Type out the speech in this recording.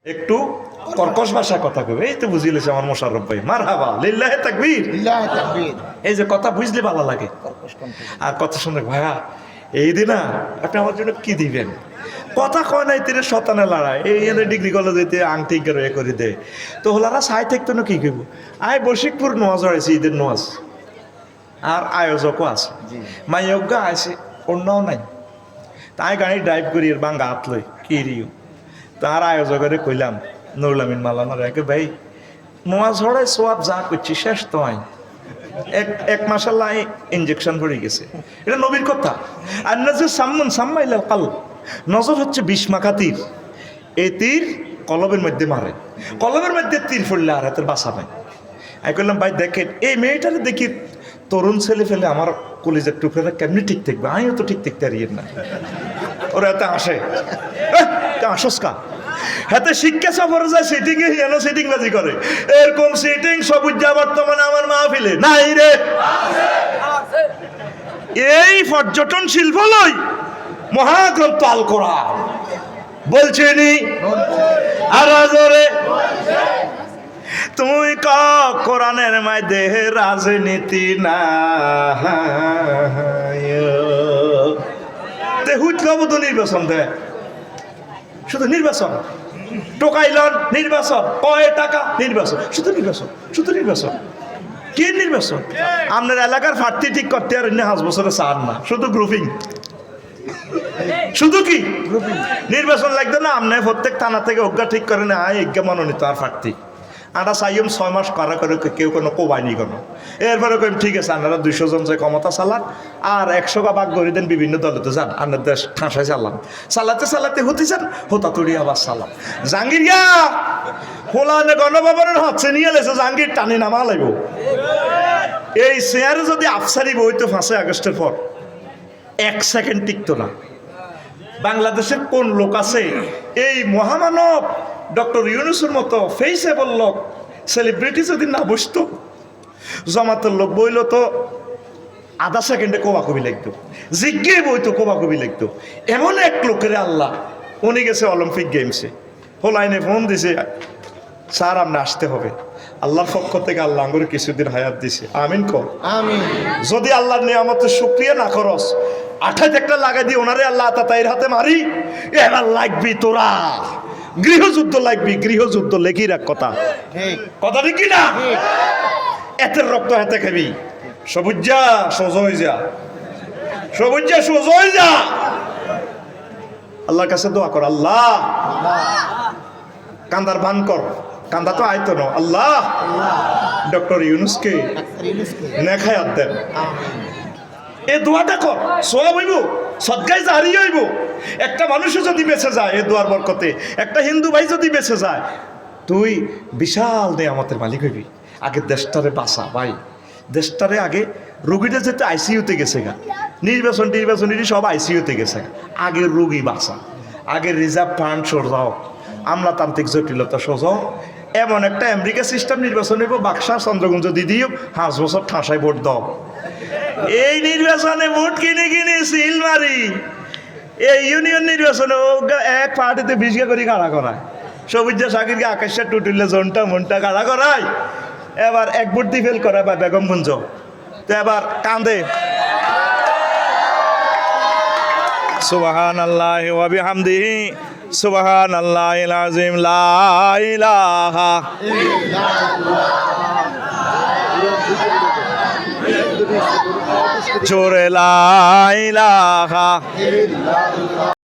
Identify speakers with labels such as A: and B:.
A: একটু কর্কশ ভাষা কথা কবে, এই তো বুঝিলেছে আমার মোশাররফ ভাই। মারহাবা, লিল্লাহে তাকবীর।
B: লিল্লাহি তাকবীর।
A: এই যে কথা বুঝলে ভালো লাগে। আর কথা শুনে ভাইয়া এই দিনা আপনি আমার জন্য কি দিবেন? কথা কয় নাই তিনি শতানে লড়াই, এই এনে ডিগ্রি কলেজ হইতে আংটি এ করে দেয়। তো হলারা সাই থাকতো না কি করব? আয় বশিকপুর নোয়াজ হয়েছে, ঈদের নোয়াজ, আর আয়োজকও আছে, মাইয়জ্ঞা আছে, অন্যও নাই। তাই গাড়ি ড্রাইভ করি এর বাঙ্গা হাত লই কি রিও। তার আয়োজকের কইলাম নুরুল আমিন মালানার একে ভাই নোয়াজ হড়াই সোয়াব যা করছি শেষ তো আই এক মাসাল্লাহ ইঞ্জেকশন পড়ে গেছে। এটা নবীর কথা। আর নজর সাম্মন সাম্মাইলাল কাল, নজর হচ্ছে বিষ মাখা তীর। এই তীর কলবের মধ্যে মারে, কলবের মধ্যে তীর পড়লে আর হাতের বাসা নাই। আমি বললাম ভাই দেখেন এই মেয়েটারে দেখি তরুণ ছেলে ফেলে আমার কলেজের টুকরাটা কেমনি ঠিক থাকবে, আমিও তো ঠিক থাকতে পারি না। ওরা এত আসে আসস্কা হাতে শিক্ষা সফরে যায়, সিটিং এ যেন সিটিং বাজি করে। এরকম সিটিং সবুজ যা বর্তমানে আমার মাহফিলে নাই রে। এই পর্যটন শিল্প লই মহাগ্রন্থ আল কোরআন বলছেনি আর জোরে তুই ক কোরআনের মধ্যে রাজনীতি না তে হুট খাবো তো নির্বাচন দেয়, শুধু নির্বাচন, টোকাইলন নির্বাচন, কয় টাকা নির্বাচন, শুধু নির্বাচন, শুধু নির্বাচন। কি নির্বাচন? আপনার এলাকার প্রার্থী ঠিক করতে আর 5 বছরে চান না, শুধু গ্রুপিং। শুধু কি নির্বাচন লাগবে না? আপনি প্রত্যেক থানা থেকে অজ্ঞা ঠিক করে না এজ্ঞা মনোনীত আর প্রার্থী আটা চাইম 6 মাস করা করে কেউ কোনো কোবাইনি কোনো। এরপরে কইম ঠিক আছে আপনারা 200 জন যে ক্ষমতা চালান আর 100 ভাগ করে দেন বিভিন্ন দলে তো যান, আপনার দেশ ঠাঁসায় চালান, চালাতে চালাতে হতে যান হোতা তুড়ি আবার চালাম। জাহাঙ্গীর গিয়া হোলানে গণভবনের হচ্ছে নিয়ে এলেছে, জাহাঙ্গীর টানি নামা লাগব। এই চেয়ারে যদি আফসারি বইতো 5 আগস্টের পর 1 সেকেন্ড টিকতো না। বাংলাদেশের কোন লোক আছে এই মহামানব ডক্টর ইউনূসের মতো ফেসেবল লোক সেলিব্রিটি যদি না বসতো, জামাতের লোক বইল তো আধা সেকেন্ডে কোবাকবি লাগতো, জিজ্ঞে বইতো কোবাকবি লাগতো। এমন এক লোকের আল্লাহ, উনি গেছে অলিম্পিক গেমসে, হোলাইনে ফোন দিছে স্যার আপনি আসতে হবে। আল্লাহর পক্ষ থেকে আল্লাহ আঙ্গুরে কিছুদিন হায়াত দিছে, আমিন কর আমিন। যদি আল্লাহর নিয়ামতের শুকরিয়া না করস 28 একটা লাগাই দিয়ে ওনারে আল্লাহ তাতাইর হাতে মারি, এবার লাগবি তোরা গৃহযুদ্ধ, লাগবি গৃহযুদ্ধ। লেখি রাখ কথা, কথা দেখি না, এতের রক্ত হাতে খাবি। সবুজা সোজ হয়ে যা, সবুজা সোজ হয়ে যা। আল্লাহর কাছে দোয়া কর, আল্লাহ কান্দার ভান কর, কান্দা তো আইতো না। আল্লাহ ডক্টর ইউনূসকে নেখায়াত দেন। এই দোয়াটা কর, সোয়াব হইব, সদকায় জারি হইব। একটা মানুষও যদি বেঁচে যায় এই দোয়ার বরকতে, একটা হিন্দু ভাই যদি বেঁচে যায়, তুই বিশাল নেয়ামতের মালিক হইবি। আগে দেশটারে বাঁচা ভাই, দেশটারে আগে। রুগীটা যেতে আইসিইউতে গেছে গা, নির্বাচন সব আইসিইউতে গেছে, আগে রুগী বাঁচা, আগে রিজার্ভ ফান্ড সরাও, আমলাতান্ত্রিক জটিলতা সোজাও। এমন একটা আমেরিকা সিস্টেম নির্বাচন হইব, বাক্সা চন্দ্রগুঞ্জ দিদিও 5 বছর ঠাঁসায় ভোট দাও। এই নির্বাচনে ভোট কিনে কিনে সিল মারি, এই ইউনিয়ন নির্বাচনে এক পার্টিতে 20 করে কাড়া করায়। সবুজা সাকিরকে আকাশে টুটিলে জনটা মনটা কাড়া করায়, এবার এক ভোট দিয়ে ফেল করায় বা বেগমগঞ্জ, তো এবার কান্দে। সুবহানাল্লাহি ওয়া বিহামদিহি সুবহানাল্লাহিল আযীম, লা ইলাহা জোরে লা ইলাহা।